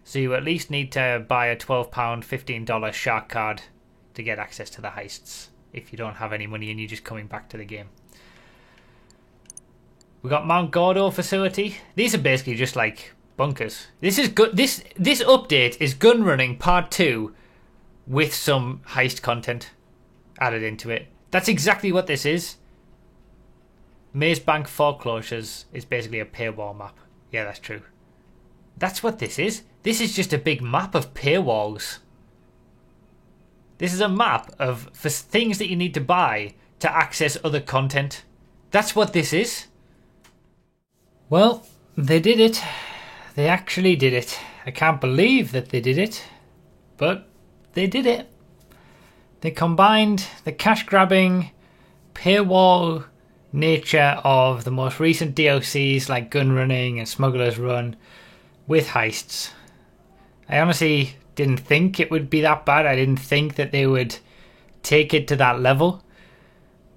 So you at least need to buy a £12, $15 shark card to get access to the heists if you don't have any money and you're just coming back to the game. We got Mount Gordo facility. These are basically just like bunkers. This is good. This update is gun running part 2 with some heist content added into it. That's exactly what this is. Maze Bank foreclosures is basically a paywall map. Yeah, that's true. That's what this is. This is just a big map of paywalls. This is a map of for things that you need to buy to access other content. That's what this is. Well, they did it. They actually did it. I can't believe that they did it, but they did it. They combined the cash-grabbing, paywall nature of the most recent DLCs like Gun Running and Smuggler's Run with heists. I honestly didn't think it would be that bad. I didn't think that they would take it to that level,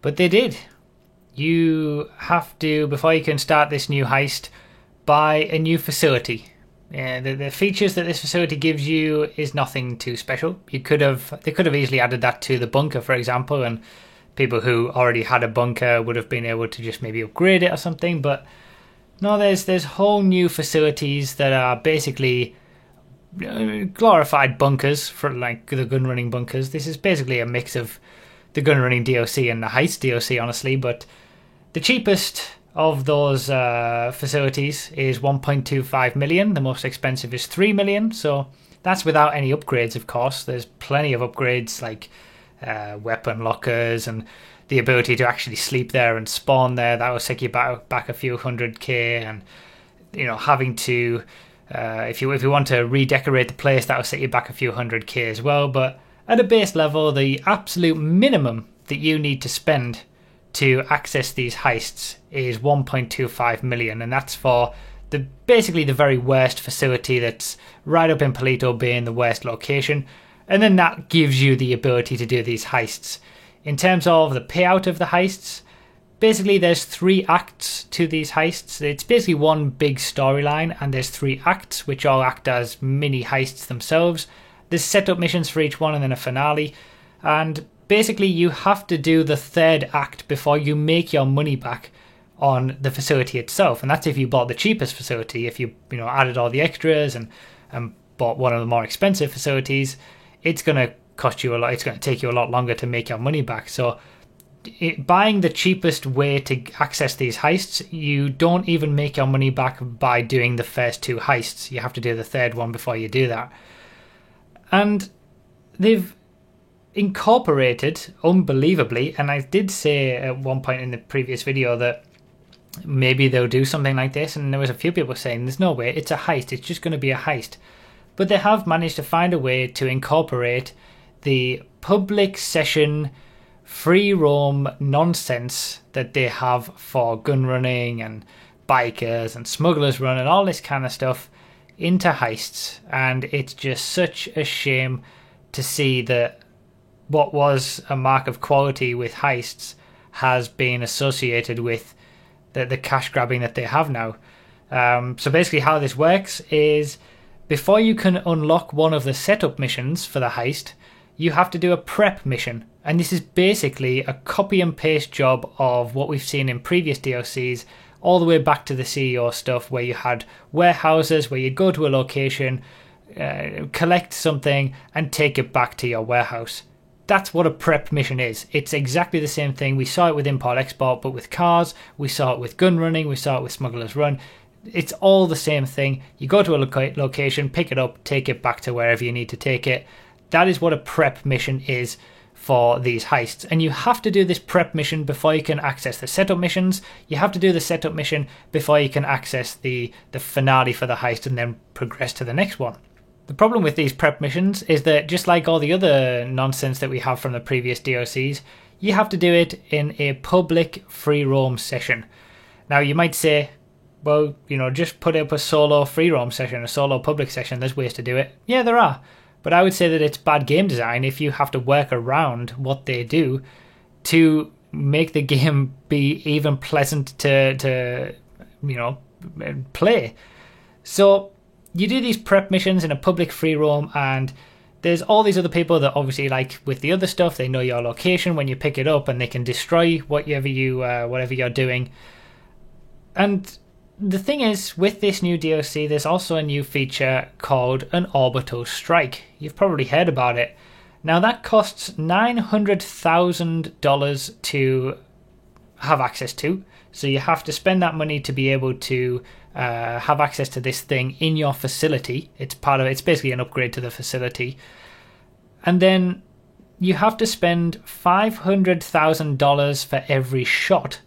but they did. You have to, before you can start this new heist, buy a new facility. The features that this facility gives you is nothing too special. They could have easily added that to the bunker, for example, and people who already had a bunker would have been able to just maybe upgrade it or something. But no, there's whole new facilities that are basically glorified bunkers for like the gun running bunkers. This is basically a mix of the gun running DLC and the heist DLC, honestly, but the cheapest of those facilities is 1.25 million. The most expensive is 3 million. So that's without any upgrades, of course. There's plenty of upgrades like weapon lockers and the ability to actually sleep there and spawn there. That will take you back a few 100k, and having to if you want to redecorate the place, that will set you back a few 100k as well. But at a base level, the absolute minimum that you need to spend to access these heists is 1.25 million, and that's for basically the very worst facility that's right up in Palito Bay in the worst location, and then that gives you the ability to do these heists. In terms of the payout of the heists, basically there's 3 acts to these heists. It's basically one big storyline, and there's 3 acts which all act as mini heists themselves. There's setup missions for each one and then a finale, and basically you have to do the 3rd act before you make your money back on the facility itself, and that's if you bought the cheapest facility. If you added all the extras and bought one of the more expensive facilities, it's going to cost you a lot. It's going to take you a lot longer to make your money back. So buying the cheapest way to access these heists, you don't even make your money back by doing the first 2 heists. You have to do the 3rd one before you do that. And they've incorporated, unbelievably, and I did say at one point in the previous video that maybe they'll do something like this, and there was a few people saying there's no way, it's a heist, it's just going to be a heist. But they have managed to find a way to incorporate the public session free roam nonsense that they have for gun running and bikers and smugglers run and all this kind of stuff into heists. And it's just such a shame to see that what was a mark of quality with heists has been associated with the cash grabbing that they have now. So basically how this works is, before you can unlock one of the setup missions for the heist, you have to do a prep mission. And this is basically a copy and paste job of what we've seen in previous DLCs, all the way back to the CEO stuff, where you had warehouses where you'd go to a location, collect something and take it back to your warehouse. That's what a prep mission is. It's exactly the same thing. We saw it with import-export, but with cars. We saw it with gun running. We saw it with Smuggler's Run. It's all the same thing. You go to a location, pick it up, take it back to wherever you need to take it. That is what a prep mission is for these heists. And you have to do this prep mission before you can access the setup missions. You have to do the setup mission before you can access the finale for the heist and then progress to the next one. The problem with these prep missions is that, just like all the other nonsense that we have from the previous DLCs, you have to do it in a public free roam session. Now you might say, well, just put up a solo free roam session, a solo public session. There's ways to do it. Yeah, there are. But I would say that it's bad game design if you have to work around what they do to make the game be even pleasant to play. So you do these prep missions in a public free roam, and there's all these other people that obviously, like with the other stuff, they know your location when you pick it up, and they can destroy whatever you're doing. And the thing is, with this new DLC, there's also a new feature called an orbital strike. You've probably heard about it. Now that costs $900,000 to have access to. So you have to spend that money to be able to have access to this thing in your facility. It's basically an upgrade to the facility. And then you have to spend $500,000 for every shot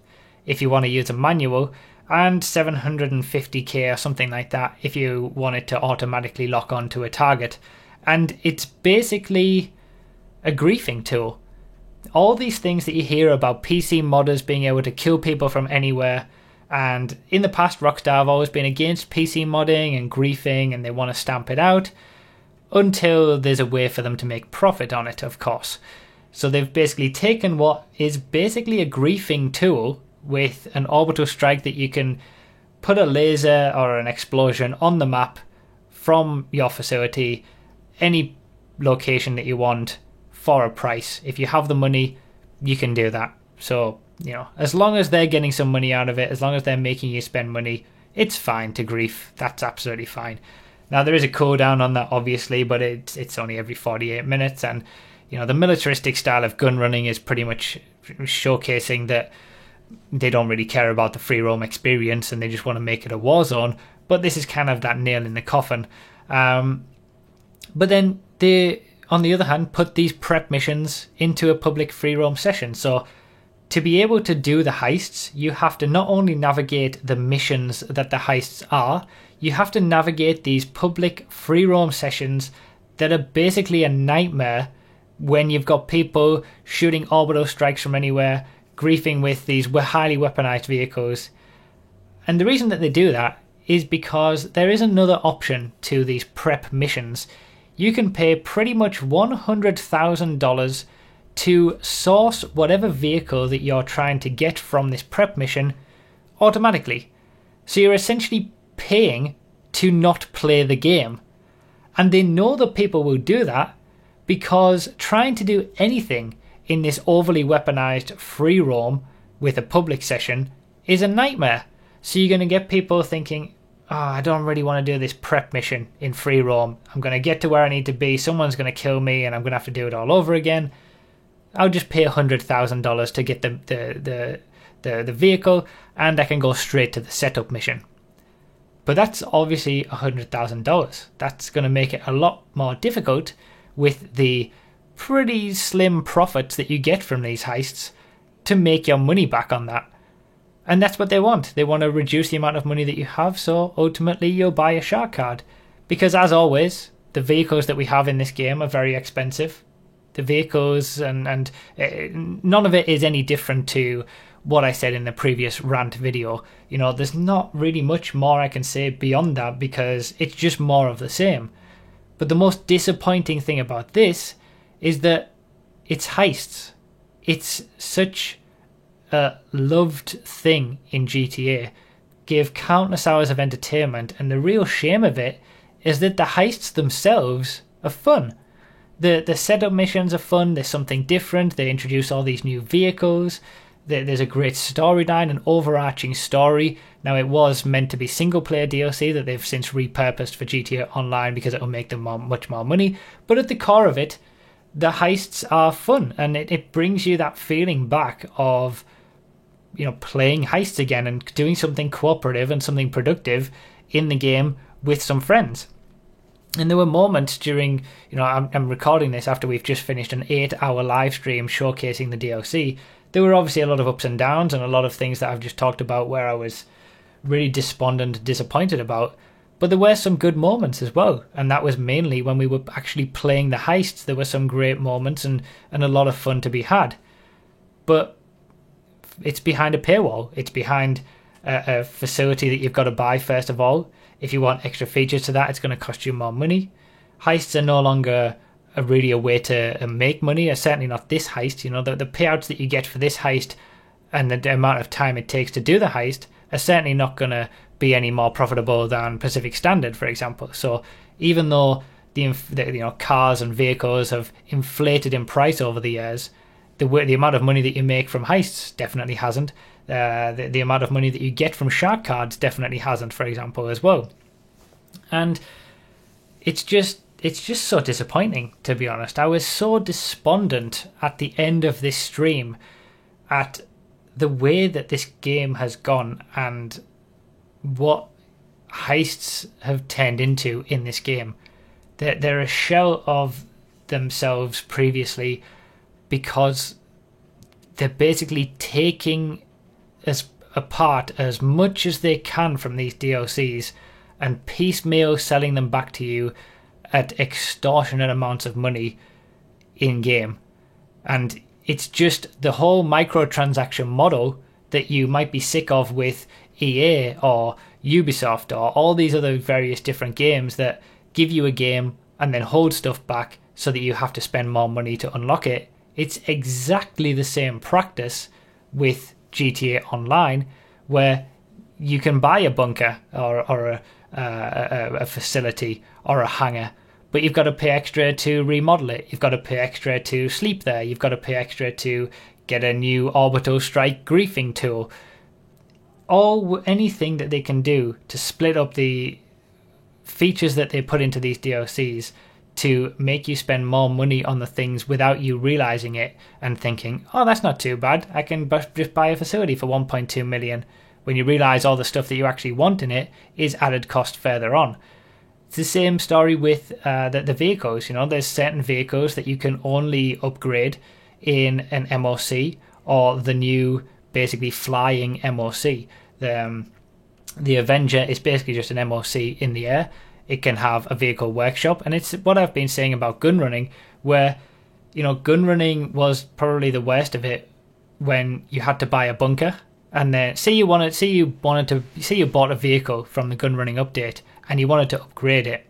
if you want to use a manual, and $750K or something like that if you want it to automatically lock onto a target. And it's basically a griefing tool. All these things that you hear about PC modders being able to kill people from anywhere, and in the past Rockstar have always been against PC modding and griefing, and they want to stamp it out until there's a way for them to make profit on it, of course. So they've basically taken what is basically a griefing tool with an orbital strike that you can put a laser or an explosion on the map from your facility, any location that you want, for a price. If you have the money, you can do that. So, as long as they're getting some money out of it, as long as they're making you spend money, it's fine to grief. That's absolutely fine. Now, there is a cooldown on that, obviously, but it's only every 48 minutes, and the militaristic style of gun running is pretty much showcasing that they don't really care about the free roam experience, and they just want to make it a war zone. But this is kind of that nail in the coffin. But then they, on the other hand, put these prep missions into a public free roam session. So to be able to do the heists, you have to not only navigate the missions that the heists are, you have to navigate these public free roam sessions that are basically a nightmare when you've got people shooting orbital strikes from anywhere, griefing with these highly weaponized vehicles. And the reason that they do that is because there is another option to these prep missions. You can pay pretty much $100,000 to source whatever vehicle that you're trying to get from this prep mission automatically. So you're essentially paying to not play the game. And they know that people will do that because trying to do anything in this overly weaponized free roam with a public session is a nightmare. So you're going to get people thinking, I don't really want to do this prep mission in free roam. I'm going to get to where I need to be. Someone's going to kill me and I'm going to have to do it all over again. I'll just pay $100,000 to get the vehicle, and I can go straight to the setup mission. But that's obviously $100,000. That's going to make it a lot more difficult with the pretty slim profits that you get from these heists to make your money back on that. And that's what they want. They want to reduce the amount of money that you have, so ultimately you'll buy a shark card. Because as always, the vehicles that we have in this game are very expensive. The vehicles and none of it is any different to what I said in the previous rant video. There's not really much more I can say beyond that because it's just more of the same. But the most disappointing thing about this is that it's heists. It's such a loved thing in GTA. Gave countless hours of entertainment, and the real shame of it is that the heists themselves are fun. The setup missions are fun. There's something different. They introduce all these new vehicles. There's a great storyline, an overarching story. Now, it was meant to be single-player DLC that they've since repurposed for GTA Online because it'll make them much more money. But at the core of it, the heists are fun, and it brings you that feeling back of playing heists again and doing something cooperative and something productive in the game with some friends. And there were moments during, I'm recording this after we've just finished an 8-hour live stream showcasing the DLC. There were obviously a lot of ups and downs and a lot of things that I've just talked about where I was really despondent, disappointed about. But there were some good moments as well. And that was mainly when we were actually playing the heists. There were some great moments and a lot of fun to be had. But it's behind a paywall. It's behind a facility that you've got to buy first of all. If you want extra features to that, it's going to cost you more money. Heists are no longer really a way to make money, certainly not this heist. The payouts that you get for this heist and the amount of time it takes to do the heist are certainly not going to be any more profitable than Pacific Standard, for example. So even though the cars and vehicles have inflated in price over the years, the amount of money that you make from heists definitely hasn't. The amount of money that you get from shark cards definitely hasn't, for example, as well. And it's just so disappointing, to be honest. I was so despondent at the end of this stream at the way that this game has gone and what heists have turned into in this game. They're a shell of themselves previously, because they're basically taking apart as much as they can from these DLCs and piecemeal selling them back to you at extortionate amounts of money in game. And it's just the whole microtransaction model that you might be sick of with EA or Ubisoft or all these other various different games that give you a game and then hold stuff back so that you have to spend more money to unlock it. It's exactly the same practice with GTA Online, where you can buy a bunker or a facility or a hangar, but you've got to pay extra to remodel it. You've got to pay extra to sleep there. You've got to pay extra to get a new orbital strike griefing tool. Anything that they can do to split up the features that they put into these DLCs to make you spend more money on the things without you realizing it and thinking, oh, that's not too bad, I can just buy a facility for 1.2 million, when you realize all the stuff that you actually want in it is added cost further on. It's the same story with the vehicles. There's certain vehicles that you can only upgrade in an MOC or the new basically flying MOC. The Avenger is basically just an MOC in the air. It can have a vehicle workshop, and it's what I've been saying about gun running, where gun running was probably the worst of it when you had to buy a bunker, and then say you bought a vehicle from the gun running update and you wanted to upgrade it.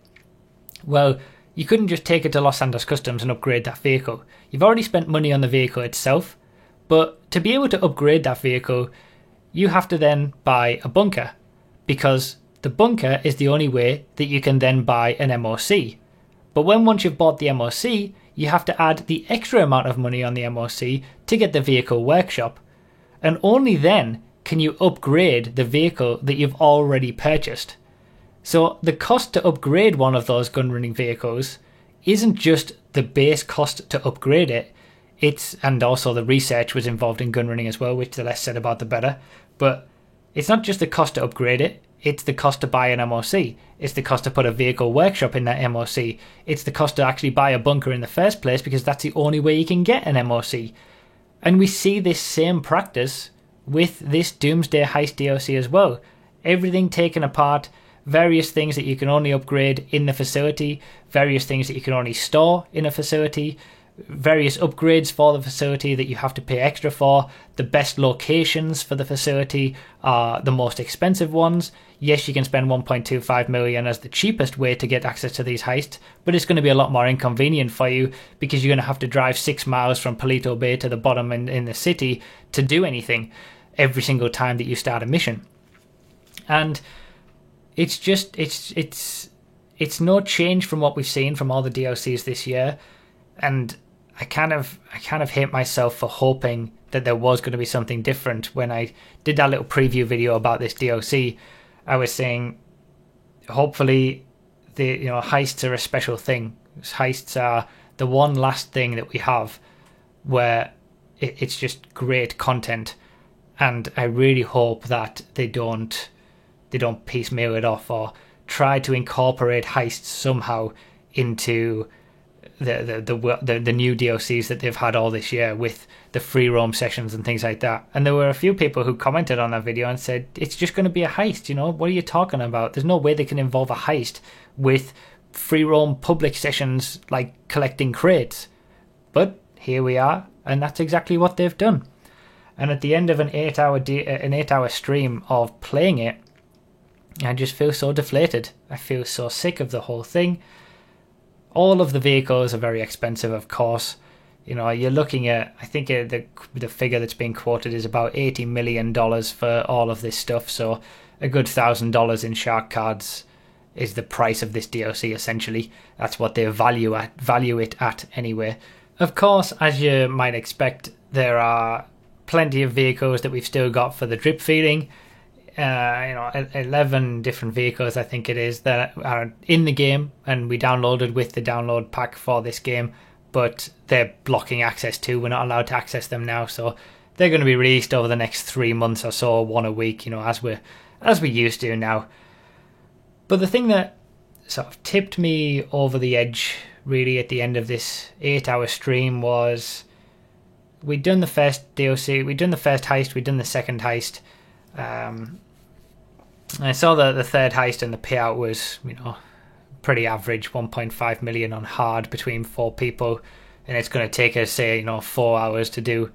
Well, you couldn't just take it to Los Santos Customs and upgrade that vehicle. You've already spent money on the vehicle itself, but to be able to upgrade that vehicle, you have to then buy a bunker, because the bunker is the only way that you can then buy an MOC. But once you've bought the MOC, you have to add the extra amount of money on the MOC to get the vehicle workshop. And only then can you upgrade the vehicle that you've already purchased. So the cost to upgrade one of those gun running vehicles isn't just the base cost to upgrade it. And also the research was involved in gun running as well, which the less said about the better. But it's not just the cost to upgrade it. It's the cost to buy an MOC. It's the cost to put a vehicle workshop in that MOC. It's the cost to actually buy a bunker in the first place, because that's the only way you can get an MOC. And we see this same practice with this Doomsday Heist DLC as well. Everything taken apart, various things that you can only upgrade in the facility, various things that you can only store in a facility, various upgrades for the facility that you have to pay extra for. The best locations for the facility are the most expensive ones. Yes, you can spend 1.25 million as the cheapest way to get access to these heists, but it's going to be a lot more inconvenient for you, because you're going to have to drive 6 miles from Palito Bay to the bottom in the city to do anything every single time that you start a mission. And it's just it's no change from what we've seen from all the DLCs this year. And I kind of hate myself for hoping that there was going to be something different. When I did that little preview video about this DLC, I was saying hopefully the heists are a special thing. Heists are the one last thing that we have where it's just great content, and I really hope that they don't piecemeal it off or try to incorporate heists somehow into the new DLCs that they've had all this year, with the free roam sessions and things like that. And there were a few people who commented on that video and said, it's just going to be a heist, what are you talking about? There's no way they can involve a heist with free roam public sessions like collecting crates. But here we are, and that's exactly what they've done. And at the end of an 8-hour stream of playing it, I just feel so deflated. I feel so sick of the whole thing. All of the vehicles are very expensive, of course. You're looking at, I think the figure that's being quoted is about $80 million for all of this stuff. So a good $1,000 in shark cards is the price of this DLC, essentially. That's what they value it at anyway. Of course, as you might expect, there are plenty of vehicles that we've still got for the drip feeding. 11 different vehicles, I think it is, that are in the game, and we downloaded with the download pack for this game, but they're blocking access to. We're not allowed to access them now, so they're going to be released over the next 3 months or so, one a week, as we used to now. But the thing that sort of tipped me over the edge, really, at the end of this 8-hour stream was we'd done the first DLC, we'd done the first heist, we'd done the second heist. I saw the third heist, and the payout was, pretty average, 1.5 million on hard between 4 people, and it's going to take us, say, 4 hours to do,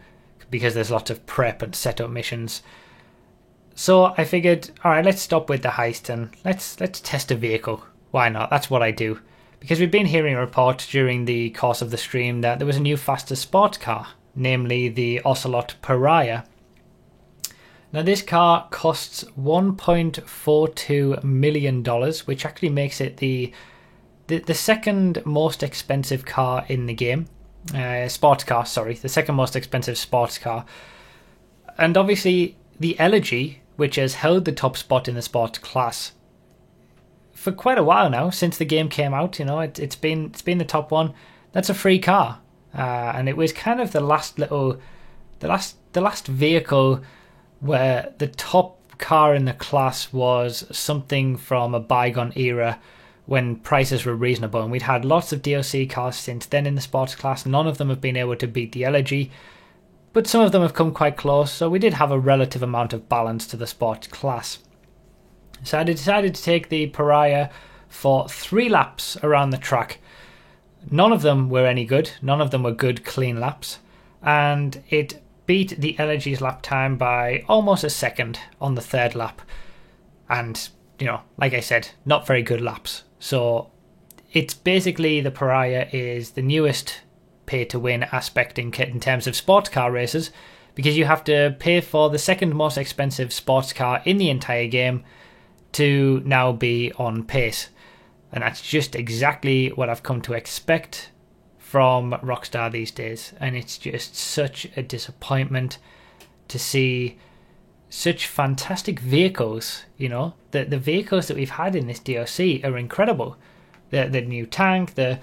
because there's lots of prep and setup missions. So I figured, all right, let's stop with the heist and let's test a vehicle. Why not? That's what I do. Because we've been hearing reports during the course of the stream that there was a new faster sports car, namely the Ocelot Pariah. Now this car costs $1.42 million, which actually makes it the second most expensive car in the game. Sports car, sorry, the second most expensive sports car. And obviously the Elegy, which has held the top spot in the sports class for quite a while now, since the game came out, it's been the top one. That's a free car, and it was kind of the last vehicle where the top car in the class was something from a bygone era when prices were reasonable. And we'd had lots of DLC cars since then in the sports class. None of them have been able to beat the Elegy, but some of them have come quite close, so we did have a relative amount of balance to the sports class. So I decided to take the Pariah for 3 laps around the track. None of them were any good. None of them were good, clean laps. And it beat the Elegy's lap time by almost a second on the 3rd lap. And, like I said, not very good laps. So it's basically, the Pariah is the newest pay-to-win aspect in terms of sports car races, because you have to pay for the second most expensive sports car in the entire game to now be on pace. And that's just exactly what I've come to expect from Rockstar these days, and it's just such a disappointment to see such fantastic vehicles. The vehicles that we've had in this DLC are incredible. The new tank, the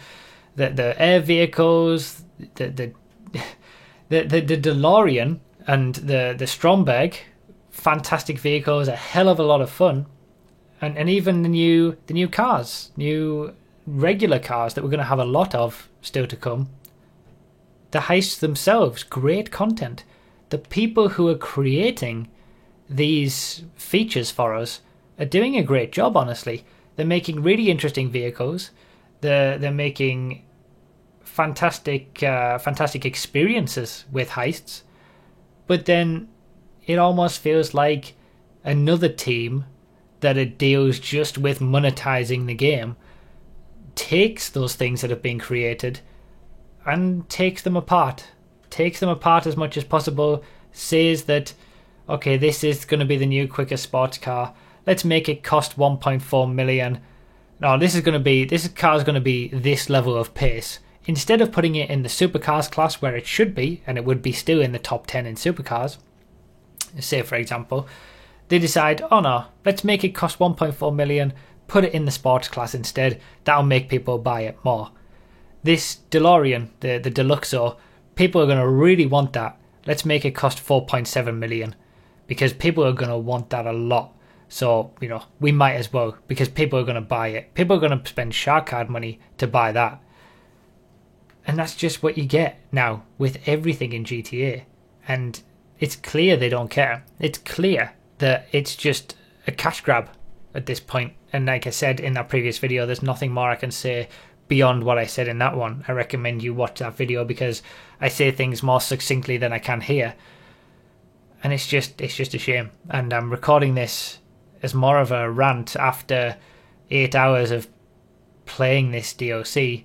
air vehicles, the DeLorean and the Stromberg, fantastic vehicles, a hell of a lot of fun, and even the new cars, new regular cars that we're going to have a lot of still to come. The heists themselves, great content. The people who are creating these features for us are doing a great job, honestly. They're making really interesting vehicles. They're making fantastic experiences with heists. But then it almost feels like another team that deals just with monetizing the game takes those things that have been created and takes them apart as much as possible, says that, okay, this is going to be the new quicker sports car, let's make it cost 1.4 million. No, this car is going to be this level of pace. Instead of putting it in the supercars class where it should be, and it would be still in the top 10 in supercars, say for example, they decide, oh no, let's make it cost 1.4 million, put it in the sports class instead. That'll make people buy it more. This DeLorean, the Deluxo, people are going to really want that. Let's make it cost 4.7 million, because people are going to want that a lot. So, we might as well, because people are going to buy it. People are going to spend shark card money to buy that. And that's just what you get now with everything in GTA. And it's clear they don't care. It's clear that it's just a cash grab at this point. And like I said in that previous video, there's nothing more I can say beyond what I said in that one. I recommend you watch that video because I say things more succinctly than I can here. And it's just a shame. And I'm recording this as more of a rant after 8 hours of playing this DLC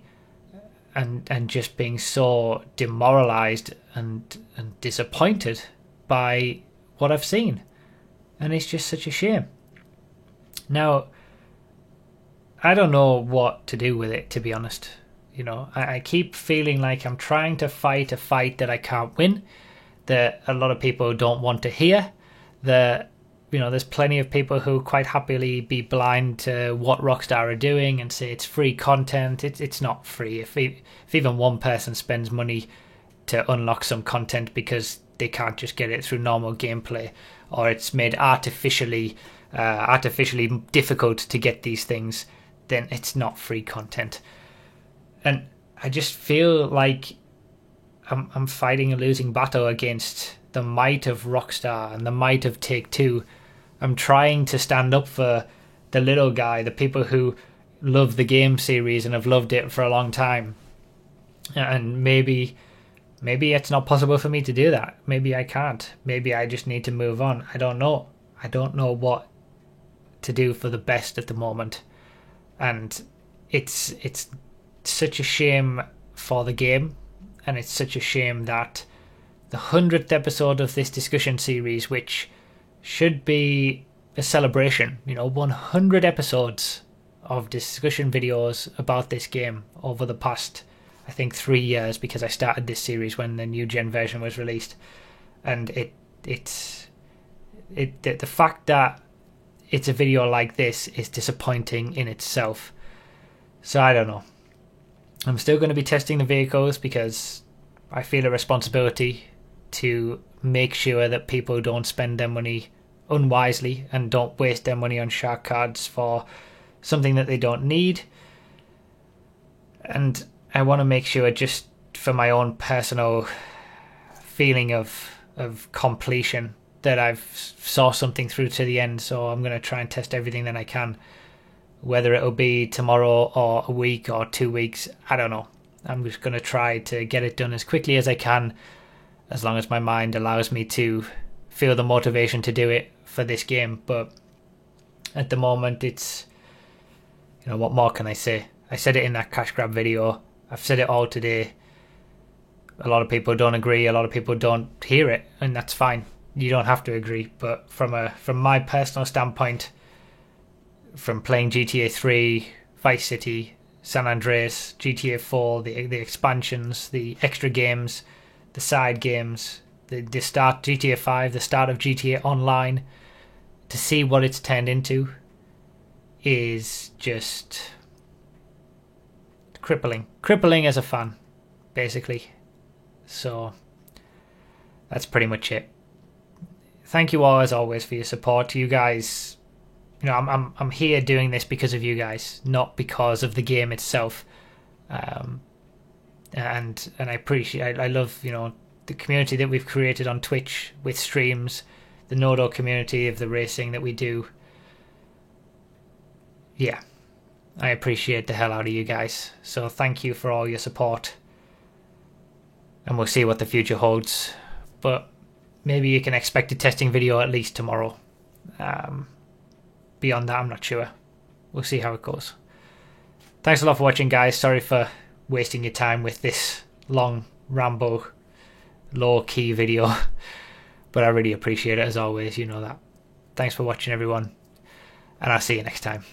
and just being so demoralized and disappointed by what I've seen. And it's just such a shame. Now, I don't know what to do with it, to be honest. I keep feeling like I'm trying to fight a fight that I can't win, that a lot of people don't want to hear, that, there's plenty of people who quite happily be blind to what Rockstar are doing and say it's free content. It's not free. If even one person spends money to unlock some content because they can't just get it through normal gameplay, or it's made artificially difficult to get these things, then it's not free content. And I just feel like I'm fighting a losing battle against the might of Rockstar and the might of Take-Two. I'm trying to stand up for the little guy, the people who love the game series and have loved it for a long time. And maybe it's not possible for me to do that. Maybe I can't. Maybe I just need to move on. I don't know. I don't know what to do for the best at the moment. And it's such a shame for the game, and it's such a shame that the 100th episode of this discussion series, which should be a celebration, 100 episodes of discussion videos about this game over the past, I think, 3 years, because I started this series when the new gen version was released. And the fact that it's a video like this is disappointing in itself. So I don't know. I'm still going to be testing the vehicles because I feel a responsibility to make sure that people don't spend their money unwisely and don't waste their money on shark cards for something that they don't need. And I want to make sure, just for my own personal feeling of completion, that I've saw something through to the end. So I'm going to try and test everything that I can. Whether it'll be tomorrow or a week or 2 weeks, I don't know. I'm just going to try to get it done as quickly as I can, as long as my mind allows me to feel the motivation to do it for this game. But at the moment, it's, what more can I say? I said it in that cash grab video. I've said it all today. A lot of people don't agree. A lot of people don't hear it, and that's fine. You don't have to agree. But from my personal standpoint, from playing GTA 3, Vice City, San Andreas, GTA 4, the expansions, the extra games, the side games, the start GTA 5, the start of GTA Online, to see what it's turned into is just crippling as a fan, basically. So that's pretty much it. Thank you all, as always, for your support. You guys, I'm here doing this because of you guys, not because of the game itself. And I appreciate, I love, the community that we've created on Twitch with streams, the Nodo community of the racing that we do. Yeah, I appreciate the hell out of you guys. So thank you for all your support. And we'll see what the future holds. But maybe you can expect a testing video at least tomorrow. Beyond that, I'm not sure. We'll see how it goes. Thanks a lot for watching, guys. Sorry for wasting your time with this long, rambo, low-key video. But I really appreciate it, as always. You know that. Thanks for watching, everyone. And I'll see you next time.